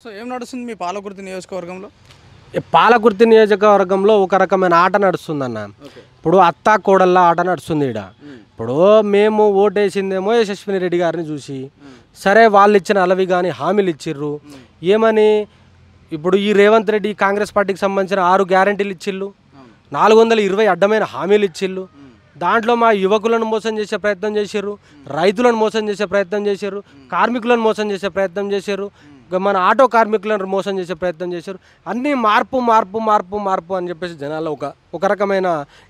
So ఏం నడుస్తుంది మీ పాలకుర్తి నియోజకవర్గంలో? పాలకుర్తి నియోజకవర్గంలో ఒక రకమైన ఆట నడుస్తుందన్న. ఇప్పుడు అత్తా కోడళ్ళ ఆట నడుస్తుంది ఈడ. ఇప్పుడు మేము ఓటేసిందేమో యశస్విని రెడ్డి గారిని చూసి, సరే వాళ్ళు ఇచ్చిన అలవి కానీ హామీలు ఇచ్చిర్రు ఏమని. ఇప్పుడు ఈ రేవంత్ రెడ్డి కాంగ్రెస్ పార్టీకి సంబంధించిన 6 గ్యారంటీలు ఇచ్చిళ్ళు, 420 అడ్డమైన హామీలు ఇచ్చిళ్ళు. దాంట్లో మా యువకులను మోసం చేసే ప్రయత్నం చేశారు, రైతులను మోసం చేసే ప్రయత్నం చేశారు, కార్మికులను మోసం చేసే ప్రయత్నం చేశారు, మన ఆటో కార్మికులను మోసం చేసే ప్రయత్నం చేశారు. అన్నీ మార్పు మార్పు మార్పు మార్పు అని చెప్పేసి జనాల్లో ఒక రకమైన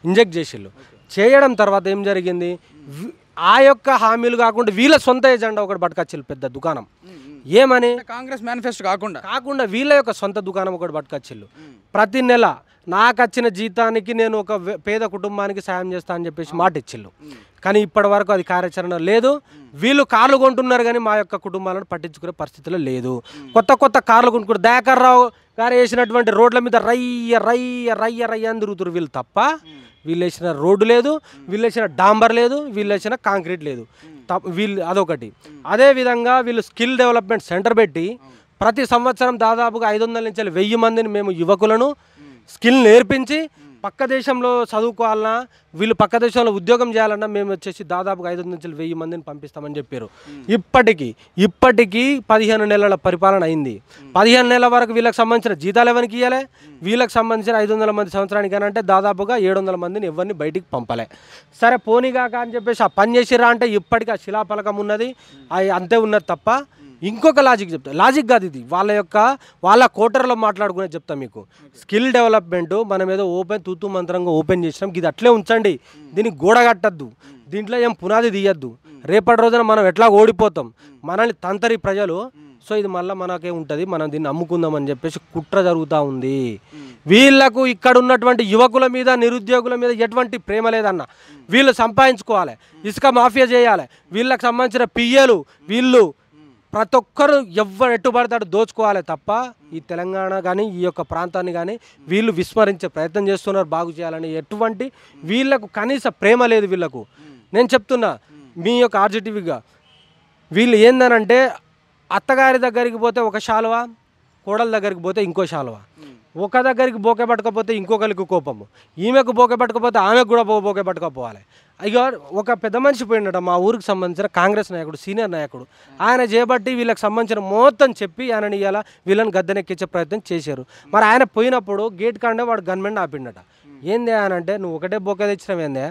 ఇంజెక్ట్ చేసిళ్ళు. చేయడం తర్వాత ఏం జరిగింది, ఆ యొక్క హామీలు కాకుండా వీళ్ళ సొంత ఎజెండా ఒకటి పట్టుకొచ్చిళ్ళు, పెద్ద దుకాణం. ఏమని, కాంగ్రెస్ మేనిఫెస్టో కాకుండా వీళ్ళ యొక్క సొంత దుకాణం ఒకటి పట్టుకొచ్చిళ్ళు. ప్రతి నెల నాకు వచ్చిన జీతానికి నేను ఒక పేద కుటుంబానికి సాయం చేస్తా అని చెప్పేసి మాట ఇచ్చిళ్ళు. కానీ ఇప్పటి వరకు అది కార్యాచరణ లేదు. వీళ్ళు కార్లు కొంటున్నారు కానీ మా యొక్క కుటుంబాలను పట్టించుకునే పరిస్థితిలో లేదు. కొత్త కొత్త కార్లు కొనుక్కుంటారు. దయాకర్ రావు గారు వేసినటువంటి రోడ్ల మీద రయ్య రయ్య రయ్య రయ్య అని తిరుగుతారు వీళ్ళు తప్ప. వీళ్ళు వేసిన రోడ్డు లేదు, వీళ్ళు వేసిన డాంబర్ లేదు, వీళ్ళు వేసిన కాంక్రీట్ లేదు. వీళ్ళు అదొకటి. అదేవిధంగా వీళ్ళు స్కిల్ డెవలప్మెంట్ సెంటర్ పెట్టి ప్రతి సంవత్సరం దాదాపుగా 500 నుంచి 1000 మందిని మేము యువకులను స్కిల్ నేర్పించి పక్క దేశంలో చదువుకోవాలన్నా, వీళ్ళు పక్క దేశంలో ఉద్యోగం చేయాలన్నా మేము వచ్చేసి దాదాపుగా 500 నుంచి 1000 మందిని పంపిస్తామని చెప్పారు. ఇప్పటికీ 15 నెలల పరిపాలన అయింది. 15 నెలల వరకు వీళ్ళకి సంబంధించిన జీతాలు ఎవరికి ఇవ్వలే. వీళ్ళకి సంబంధించిన 500 మంది సంవత్సరానికి అంటే దాదాపుగా 700 మందిని ఎవరిని బయటికి పంపలే. సరే పోనీగాక అని చెప్పేసి ఆ పని చేసిరా అంటే ఇప్పటికీ ఆ శిలాఫలకం ఉన్నది, అది అంతే ఉన్నది తప్ప. ఇంకొక లాజిక్ చెప్తా, లాజిక్ కాదు ఇది, వాళ్ళ కోటర్లో మాట్లాడుకునే చెప్తా మీకు. స్కిల్ డెవలప్మెంట్ మనం ఏదో ఓపెన్ తూతూ మంత్రంగా ఓపెన్ చేసినాం, ఇది అట్లే ఉంచండి, దీనికి గోడ కట్టద్దు, దీంట్లో ఏం పునాది తీయద్దు. రేపటి రోజున మనం ఎట్లా ఓడిపోతాం, మనల్ని తంతరి ప్రజలు. సో ఇది మళ్ళీ మనకే ఉంటుంది, మనం దీన్ని అమ్ముకుందామని చెప్పేసి కుట్ర జరుగుతూ ఉంది. వీళ్లకు ఇక్కడ ఉన్నటువంటి యువకుల మీద, నిరుద్యోగుల మీద ఎటువంటి ప్రేమ లేదన్న. వీళ్ళు సంపాదించుకోవాలి, ఇసుక మాఫియా చేయాలి, వీళ్ళకి సంబంధించిన పియ్యలు వీళ్ళు ప్రతి ఒక్కరు ఎవరు ఎట్టుబడతాడు దోచుకోవాలి తప్ప ఈ తెలంగాణ కానీ ఈ యొక్క ప్రాంతాన్ని కానీ వీళ్ళు విస్మరించే ప్రయత్నం చేస్తున్నారు బాగు చేయాలని. ఎటువంటి వీళ్ళకు కనీస ప్రేమ లేదు వీళ్ళకు. నేను చెప్తున్నా మీ యొక్క ఆర్జిటివిగా, వీళ్ళు ఏందనంటే అత్తగారి దగ్గరికి పోతే ఒక శాలువా, కోడల దగ్గరికి పోతే ఇంకో శాలువా, ఒక దగ్గరికి బోకే పట్టుకపోతే ఇంకొకరికి కోపము, ఈమెకు బోకే పట్టుకపోతే ఆమెకు కూడా బోకే పట్టుకపోవాలి. ఇక ఒక పెద్ద మనిషి పోయినట మా ఊరికి సంబంధించిన కాంగ్రెస్ నాయకుడు, సీనియర్ నాయకుడు, ఆయన చేపట్టి వీళ్ళకి సంబంధించిన మొత్తం చెప్పి ఆయనని ఇలా వీళ్ళని గద్దెనెక్కించే ప్రయత్నం చేశారు. మరి ఆయన పోయినప్పుడు గేట్ కాండే వాడు గన్మెన్ ఆపిండట. ఏంది అని అంటే, నువ్వు ఒకటే బోకే తెచ్చినావు ఏందే,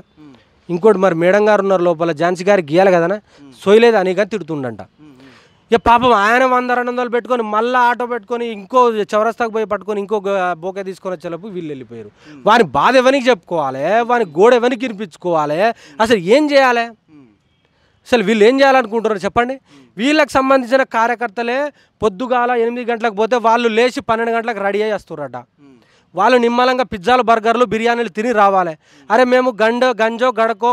ఇంకోటి మరి మేడం గారు ఉన్నారు లోపల, ఝాన్సీ గారికి గీయాలి కదనా, సోయలేదు అని కానీ తిడుతుండంట. ఇక పాపం ఆయన 100-200 పెట్టుకొని మళ్ళీ ఆటో పెట్టుకొని ఇంకో చౌరస్తాకు పోయి పట్టుకొని ఇంకో బోకే తీసుకొని వచ్చేలోపు వీళ్ళు వెళ్ళిపోయారు. వాని బాధ ఎవరికి చెప్పుకోవాలి, వాని గోడ ఎవరికి వినిపించుకోవాలి, అసలు ఏం చేయాలి, అసలు వీళ్ళు ఏం చేయాలనుకుంటున్నారు చెప్పండి. వీళ్ళకి సంబంధించిన కార్యకర్తలే పొద్దుగాల 8 గంటలకు పోతే వాళ్ళు లేచి 12 గంటలకు రెడీ అయ్యి వస్తున్నారట. వాళ్ళు నిమ్మలంగా పిజ్జాలు, బర్గర్లు, బిర్యానీలు తిని రావాలి. అరే మేము గంజో గడకో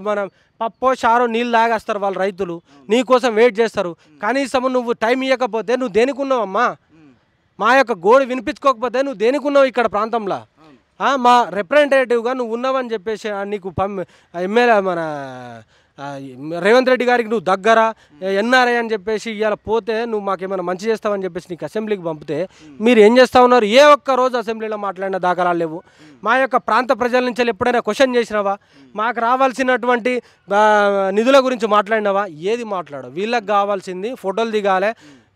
మన పప్పో చారో నీళ్ళు తాగేస్తారు వాళ్ళు రైతులు, నీకోసం వెయిట్ చేస్తారు. కనీసం నువ్వు టైం ఇవ్వకపోతే నువ్వు దేనికి ఉన్నావమ్మా, మా యొక్క గోడు వినిపించుకోకపోతే నువ్వు దేనికి ఉన్నావు ఇక్కడ ప్రాంతంలో, మా రిప్రజెంటేటివ్గా నువ్వు ఉన్నావని చెప్పేసి నీకు ఎమ్మెల్యే మన రేవంత్ రెడ్డి గారికి నువ్వు దగ్గర ఎన్ఆర్ఐ అని చెప్పేసి ఇవాళ పోతే నువ్వు మాకేమైనా మంచి చేస్తావని చెప్పేసి నీకు అసెంబ్లీకి పంపితే మీరు ఏం చేస్తూ ఉన్నారు. ఏ ఒక్క రోజు అసెంబ్లీలో మాట్లాడిన దాఖలాలు లేవు. మా యొక్క ప్రాంత ప్రజల నుంచి ఎప్పుడైనా క్వశ్చన్ చేసినావా, మాకు రావాల్సినటువంటి నిధుల గురించి మాట్లాడినావా, ఏది మాట్లాడవు. వీళ్ళకి కావాల్సింది ఫోటోలు దిగాలి,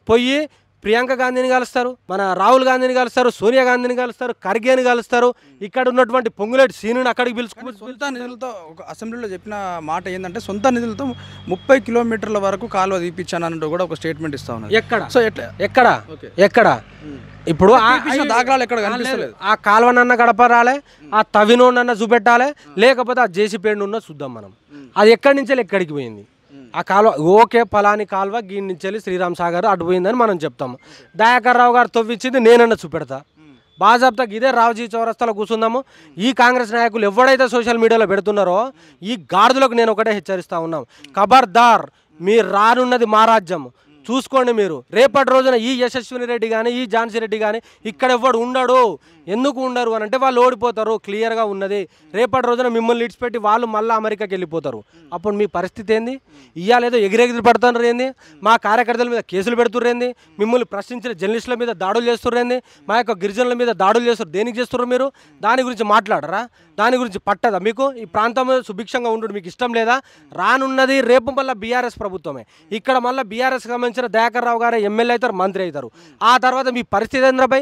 పోయి ప్రియాంక గాంధీని కలుస్తారు, మన రాహుల్ గాంధీని కలుస్తారు, సోనియా గాంధీని కలుస్తారు, ఖర్గేని కలుస్తారు, ఇక్కడ ఉన్నటువంటి పొంగులేటి సీనుని అక్కడికి పిలుచుకుని సొంత నిధులతో ఒక అసెంబ్లీలో చెప్పిన మాట ఏంటంటే, సొంత నిధులతో 30 కిలోమీటర్ల వరకు కాలువ తీపిచ్చానంటూ కూడా ఒక స్టేట్మెంట్ ఇస్తా ఉన్నారు. ఎక్కడ సో ఎక్కడ ఇప్పుడు దాఖలాలు ఎక్కడ కనిపిస్తలేదు. ఆ కాలువనన్న గడపరాలే, ఆ తవినోనన్న చూపెట్టాలి, లేకపోతే ఆ జేసీపేండు ఉన్న చూద్దాం మనం. అది ఎక్కడి నుంచి ఎక్కడికి పోయింది ఆ కాలువ. ఓకే పలాని కాలువ గీడి నుంచి వెళ్ళి శ్రీరామ్ సాగర్ అటు పోయిందని మనం చెప్తాము. దయాకర్ రావు గారు తవ్వించింది నేనన్నా చూపెడతా. బాజాబ్తాకి ఇదే రావుజీ చౌరస్తాలో కూర్చుందాము. ఈ కాంగ్రెస్ నాయకులు ఎవడైతే సోషల్ మీడియాలో పెడుతున్నారో ఈ గాడిదలకు నేను ఒకటే హెచ్చరిస్తూ ఉన్నాం, ఖబర్దార్, మీరు రానున్నది మా రాజ్యం, చూసుకోండి మీరు. రేపటి రోజున ఈ యశస్విని రెడ్డి కానీ ఈ ఝాన్సీ రెడ్డి కానీ ఇక్కడ ఎవ్వడు ఉండడు. ఎందుకు ఉండరు అని అంటే వాళ్ళు ఓడిపోతారు, క్లియర్గా ఉన్నది. రేపటి రోజున మిమ్మల్ని ఇడిచిపెట్టి వాళ్ళు మళ్ళీ అమెరికాకి వెళ్ళిపోతారు. అప్పుడు మీ పరిస్థితి ఏంది? ఇవాళ ఏదో ఎగిరెగిరి పడుతున్నారు ఏంది, మా కార్యకర్తల మీద కేసులు పెడుతుర్రేంది, మిమ్మల్ని ప్రశ్నించిన జర్నలిస్టుల మీద దాడులు చేస్తుర్రేంది, మా యొక్క గిరిజనుల మీద దాడులు చేస్తారు. దేనికి చేస్తున్నారు మీరు? దాని గురించి మాట్లాడరా? దాని గురించి పట్టదా మీకు? ఈ ప్రాంతం సుభిక్షంగా ఉండడు మీకు ఇష్టం లేదా? రానున్నది రేపు మళ్ళీ బీఆర్ఎస్ ప్రభుత్వమే. ఇక్కడ మళ్ళీ బీఆర్ఎస్ సంబంధించిన దయాకర్ రావు గారు ఎమ్మెల్యే అవుతారు, మంత్రి అవుతారు. ఆ తర్వాత మీ పరిస్థితి ఏంద్రపై?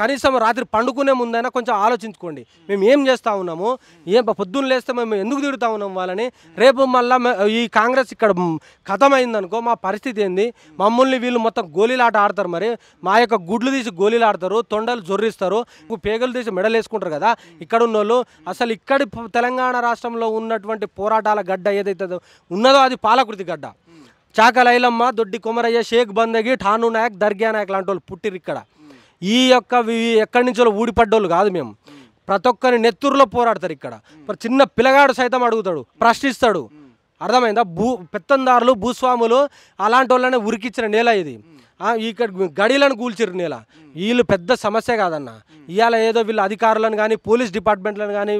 కనీసం రాత్రి పండుకునే ముందైనా కొంచెం ఆలోచించుకోండి. మేము ఏం చేస్తూ ఉన్నాము, పొద్దున్న లేస్తే మేము ఎందుకు తిడుతూ ఉన్నాం వాళ్ళని. రేపు మళ్ళీ ఈ కాంగ్రెస్ ఇక్కడ ఖతమైందనుకో మా పరిస్థితి ఏంది? మమ్మల్ని వీళ్ళు మొత్తం గోళీలాట ఆడతారు. మరి మా యొక్క గుడ్లు తీసి గోళీలు ఆడతారు, తొండలు జొర్రిస్తారు, పేగలు తీసి మెడలు వేసుకుంటారు కదా ఇక్కడ ఉన్న వాళ్ళు. అసలు ఇక్కడి తెలంగాణ రాష్ట్రంలో ఉన్నటువంటి పోరాటాల గడ్డ ఏదైతే ఉన్నదో అది పాలకృతి గడ్డ. చాకల ఐలమ్మ, దొడ్డి కొమరయ్య, షేక్ బందగి, ఠాను నాయక్, దర్గా నాయక్ లాంటి వాళ్ళు పుట్టిరు ఇక్కడ. ఈ యొక్క ఎక్కడి నుంచో ఊడిపడ్డోళ్ళు కాదు మేము. ప్రతి ఒక్కరి నెత్తురులో పోరాడతారు ఇక్కడ. చిన్న పిల్లగాడు సైతం అడుగుతాడు, ప్రశ్నిస్తాడు. అర్థమైందా? పెత్తందారులు, భూస్వాములు అలాంటి వాళ్ళనే ఉరికిచ్చిన నేల ఇది. ఇక్కడ గడిలను కూల్చిరు నేల. వీళ్ళు పెద్ద సమస్య కాదన్న. ఇవాళ ఏదో వీళ్ళ అధికారులను కానీ పోలీస్ డిపార్ట్మెంట్లను కానీ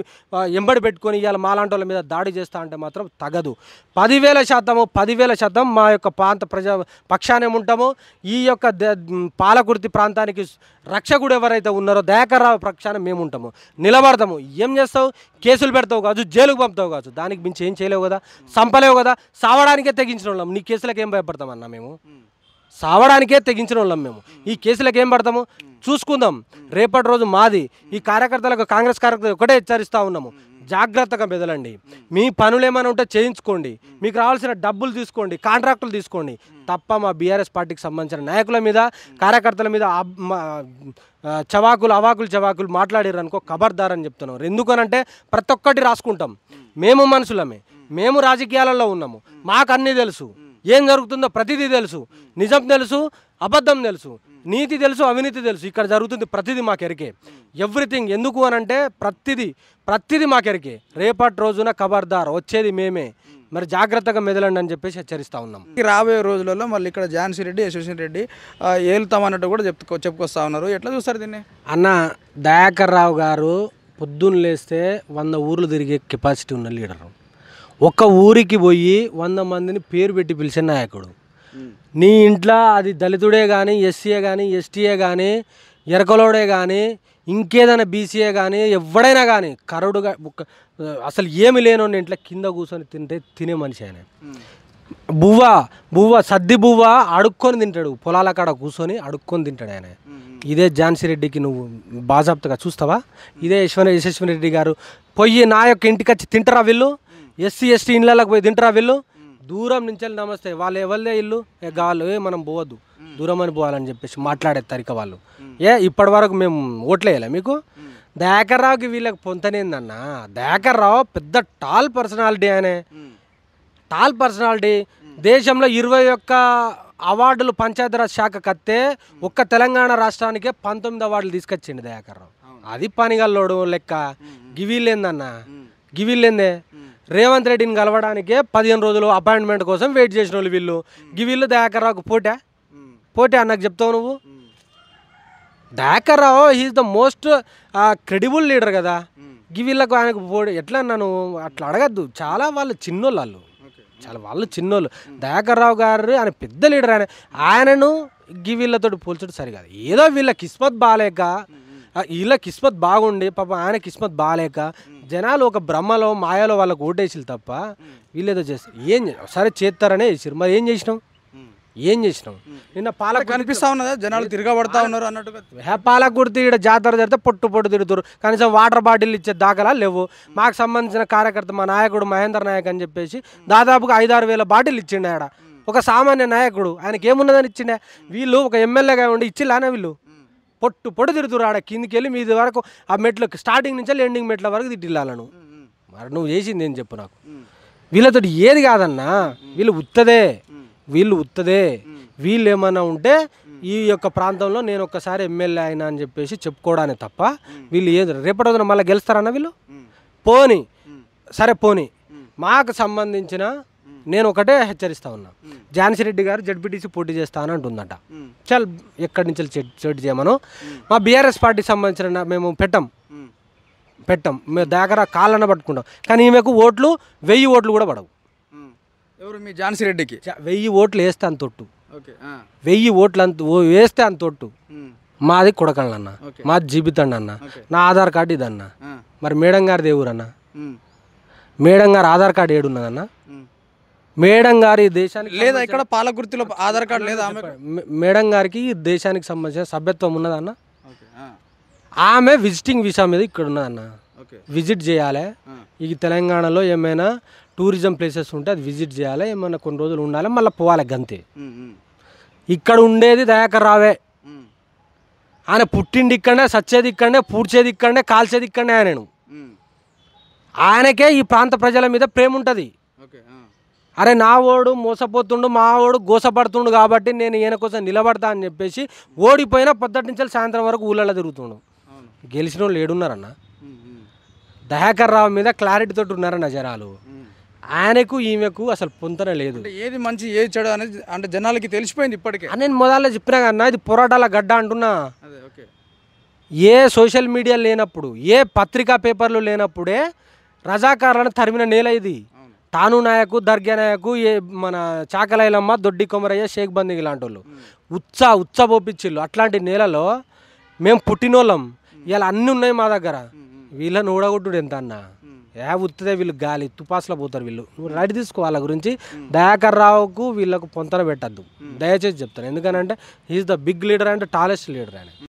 ఎంబడి పెట్టుకొని ఇవాళ మాలాంటి వాళ్ళ మీద దాడి చేస్తా అంటే మాత్రం తగదు. 10,000% మా యొక్క ప్రాంత ప్రజా పక్షానే ఉంటాము. ఈ యొక్క పాలకుర్తి ప్రాంతానికి రక్షకుడు ఎవరైతే ఉన్నారో దయాకర్ రావు పక్షాన మేము ఉంటాము, నిలబడతాము. ఏం చేస్తావు? కేసులు పెడతావు కావచ్చు, జైలుకు పంపుతావు కావచ్చు, దానికి మించి ఏం చేయలేవు కదా, సంపలేవు కదా. సావడానికే తెగించిన వాళ్ళం, నీ కేసులకు ఏం భయపడతామన్నా? మేము సావడానికే తెగించిన వాళ్ళం మేము. ఈ కేసులకు ఏం పడతాము చూసుకుందాం. రేపటి రోజు మాది. ఈ కార్యకర్తలకు, కాంగ్రెస్ కార్యకర్తలు ఒకటే హెచ్చరిస్తూ ఉన్నాము, జాగ్రత్తగా మెదలండి. మీ పనులు ఏమైనా ఉంటే చేయించుకోండి, మీకు రావాల్సిన డబ్బులు తీసుకోండి, కాంట్రాక్టులు తీసుకోండి. తప్ప మా బీఆర్ఎస్ పార్టీకి సంబంధించిన నాయకుల మీద, కార్యకర్తల మీద చవాకులు మాట్లాడారు అనుకో ఖబర్దార్ అని చెప్తున్నాం. ఎందుకనంటే ప్రతి ఒక్కటి రాసుకుంటాం. మేము మనుషులమే, మేము రాజకీయాలలో ఉన్నాము, మాకు అన్నీ తెలుసు. ఏం జరుగుతుందో ప్రతిదీ తెలుసు. నిజం తెలుసు, అబద్ధం తెలుసు, నీతి తెలుసు, అవినీతి తెలుసు. ఇక్కడ జరుగుతుంది ప్రతిదీ మాకెరికే. ఎవ్రీథింగ్. ఎందుకు అనంటే ప్రతిదీ మాకెరికే. రేపటి రోజున ఖబర్దార్, వచ్చేది మేమే. మరి జాగ్రత్తగా మెదలండి అని చెప్పేసి హెచ్చరిస్తూ ఉన్నాం. రాబోయే రోజులలో మళ్ళీ ఇక్కడ ఝాన్సీ రెడ్డి, యశస్విని రెడ్డి ఏలుతామన్నట్టు కూడా చెప్పుకొస్తా ఉన్నారు. ఎట్లా చూస్తారు దీన్ని? అన్న, దయాకర్ రావు గారు పొద్దున్న లేస్తే 100 ఊర్లు తిరిగే కెపాసిటీ ఉన్న లీడరు. ఒక ఊరికి పోయి 100 మందిని పేరు పెట్టి పిలిచే నాయకుడు. నీ ఇంట్లో అది దళితుడే కానీ, ఎస్సీఏ కానీ, ఎస్టీఏ కానీ, ఎరకలోడే కానీ, ఇంకేదైనా బీసీఏ కానీ, ఎవడైనా కానీ కరుడుగా అసలు ఏమి లేనోని ఇంట్లో కింద కూర్చొని తినే మనిషి ఆయన. సద్ది బువ్వ అడుక్కొని తింటాడు, పొలాల కాడ కూర్చొని అడుక్కొని తింటాడు ఆయన. ఇదే ఝాన్సీ రెడ్డికి నువ్వు బాజాప్తగా చూస్తావా? ఇదే యశస్విని రెడ్డి గారు పోయి నా యొక్క ఇంటికి వచ్చి తింటారా వీళ్ళు? ఎస్సీ ఎస్టీ ఇళ్ళకి పోయి తింటారా వీళ్ళు? దూరం నుంచి వెళ్ళి నమస్తే, వాళ్ళు ఎవరిదే ఇల్లు గాళ్ళు, మనం పోవద్దు, దూరం అని పోవాలని చెప్పేసి మాట్లాడే తరిక వాళ్ళు. ఇప్పటి వరకు మేము ఓట్లేయాలి మీకు? దయాకర్ రావుకి వీళ్ళకి పొంతనేందన్నా. దయాకర్ రావు పెద్ద టాల్ పర్సనాలిటీ. ఆయనే టాల్ పర్సనాలిటీ. దేశంలో 21 అవార్డులు పంచాయతీరాజ్ శాఖకు వస్తే ఒక్క తెలంగాణ రాష్ట్రానికే 19 అవార్డులు తీసుకొచ్చిండు దయాకర్ రావు. అది పనిగల్లోడు లెక్క. గివీళ్ళేందన్నా, గివీళ్ళేందే? రేవంత్ రెడ్డిని కలవడానికే 15 రోజులు అపాయింట్మెంట్ కోసం వెయిట్ చేసిన వాళ్ళు వీళ్ళు. గివీళ్ళు దయాకర్ రావుకు పోటే అన్నకు చెప్తావు నువ్వు? Dayakar Rao he is the most credible leader కదా. గివీళ్ళకు ఆయనకు పోటీ ఎట్లా? నన్ను అట్లా అడగద్దు. చాలా వాళ్ళు చిన్నోళ్ళు, వాళ్ళు చిన్నోళ్ళు. దయాకర్ రావు గారు ఆయన పెద్ద లీడర్. ఆయనను గివీళ్ళతో పోల్చడం సరికాదు. ఏదో వీళ్ళ కిస్మత్ బాగాలేక, వీళ్ళ కిస్మత్ బాగుండి పాపం ఆయన కిస్మత్ బాగాలేక జనాలు ఒక బ్రహ్మలో మాయలో వాళ్ళకు ఓటేసిలు తప్ప వీళ్ళేదో చేస్తారు. సరే చేస్తారనే చేసారు. మరి ఏం చేసినాం? నిన్న పాలకు కనిపిస్తా ఉన్నదా జనాలు తిరగబడతా ఉన్నారు అన్నట్టుగా? పాలకుర్తి ఇక్కడ జాతర జరిగితే పొట్టు తిరుగుతారు. కనీసం వాటర్ బాటిల్ ఇచ్చే దాఖలా లేవు. మాకు సంబంధించిన కార్యకర్త మా నాయకుడు మహేందర్ నాయక్ అని చెప్పేసి దాదాపుగా 5-6 వేల బాటిల్ ఇచ్చిండే ఆడ. ఒక సామాన్య నాయకుడు, ఆయనకి ఏమున్నదని ఇచ్చిండే. వీళ్ళు ఒక ఎమ్మెల్యేగా ఉండి ఇచ్చిలానే వీళ్ళు పొట్టు తిరుగుతురు ఆడ. కిందికి వెళ్ళి మీది వరకు ఆ మెట్లు స్టార్టింగ్ నుంచి ఎండింగ్ మెట్ల వరకు తిట్టిల్లాలను. మరి నువ్వు చేసింది ఏం చెప్పు నాకు? వీళ్ళతో ఏది కాదన్నా, వీళ్ళు ఉత్తదే. వీళ్ళు ఏమన్నా ఉంటే ఈ యొక్క ప్రాంతంలో నేను ఒక్కసారి ఎమ్మెల్యే అయినా అని చెప్పేసి చెప్పుకోవడానికి తప్ప వీళ్ళు ఏది రేపటి రోజున మళ్ళీ గెలుస్తారన్న వీళ్ళు? పోని మాకు సంబంధించిన నేను ఒకటే హెచ్చరిస్తా ఉన్నా, ఝాన్సీ రెడ్డి గారు జడ్పీటీసీ పోటీ చేస్తానని అంటుందట. చల్ ఎక్కడి నుంచి చెట్టు చేయమను. మా బీఆర్ఎస్ పార్టీకి సంబంధించిన మేము పెట్టం మేము దగ్గర కాళ్ళన్న పట్టుకుంటాం. కానీ ఈమెకు ఓట్లు 1000 ఓట్లు కూడా పడవు. ఎవరు మీ ఝాన్సీ రెడ్డికి 1000 ఓట్లు వేస్తే అంత తొట్టు, ఓకే 1000 ఓట్లు అంత వేస్తే అంత తొట్టు. మాది కొడకళ్ళన్న, మాది జీబితండి అన్న, నా ఆధార్ కార్డు ఇదన్న. మరి మేడం గారిది ఏ ఊరన్న? మేడం గారు ఆధార్ కార్డు ఏడున్నదన్న? మేడం గారి దేశానికి లేదా ఇక్కడ పాలకుర్తిలో ఆధార్ కార్డు లేదా? మేడం గారికి దేశానికి సంబంధించిన సభ్యత్వం ఉన్నదన్న. ఆమె విజిటింగ్ వీసా మీద ఇక్కడ ఉన్నదన్న. విజిట్ చేయాలి. ఈ తెలంగాణలో ఏమైనా టూరిజం ప్లేసెస్ ఉంటే అది విజిట్ చేయాలి, ఏమైనా కొన్ని రోజులు ఉండాలి, మళ్ళీ పోవాలి గంతే. ఇక్కడ ఉండేది దయాకర్ రావే. ఆయన పుట్టిండి ఇక్కడనే, సచ్చేది ఇక్కడనే, పూడ్చేది ఇక్కడనే, కాల్చేది ఇక్కడనే. ఆయనకే ఈ ప్రాంత ప్రజల మీద ప్రేమ ఉంటుంది. అరే నా ఓడు మోసపోతుండు, మా ఓడు గోసపడుతుండు కాబట్టి నేను ఈయన కోసం నిలబడతా అని చెప్పేసి ఓడిపోయినా పొద్దుటి నుంచి సాయంత్రం వరకు ఊళ్ళలో తిరుగుతుండు. గెలిచిన వాళ్ళు ఏడున్నారన్న? దయాకర్ రావు మీద క్లారిటీ తోటి ఉన్నారన్న జనాలు. ఆయనకు ఈమెకు అసలు పొంతన లేదు. ఏది మంచి ఏది చెడు అనేది అంటే జనాలకి తెలిసిపోయింది ఇప్పటికే. నేను మొదల్లో చెప్పినా కన్నా ఇది పోరాటాల గడ్డ అంటున్నా. ఏ సోషల్ మీడియా లేనప్పుడు, ఏ పత్రికా పేపర్లు లేనప్పుడే రజాకారులను తరిమిన నేల ఇది. తాను నాయకు, దర్గా నాయకు, ఏ మన చాకలైలమ్మ, దొడ్డి కొమరయ్య, షేక్ బందిగి లాంటి వాళ్ళు ఉచ్చబోపిచ్చిళ్ళు. అట్లాంటి నేలలో మేము పుట్టినోళ్ళం. ఇలా అన్నీ ఉన్నాయి మా దగ్గర. వీళ్ళని ఓడగొట్టుడు ఎంత అన్న? ఉత్తిదే వీళ్ళు గాలి తుపాసులో పోతారు వీళ్ళు. నువ్వు రెడీ తీసుకో వాళ్ళ గురించి. దయాకర్ రావుకు వీళ్ళకు పొంతన పెట్టద్దు దయచేసి చెప్తాను. ఎందుకనంటే he is the big leader and tallest leader ఆయన.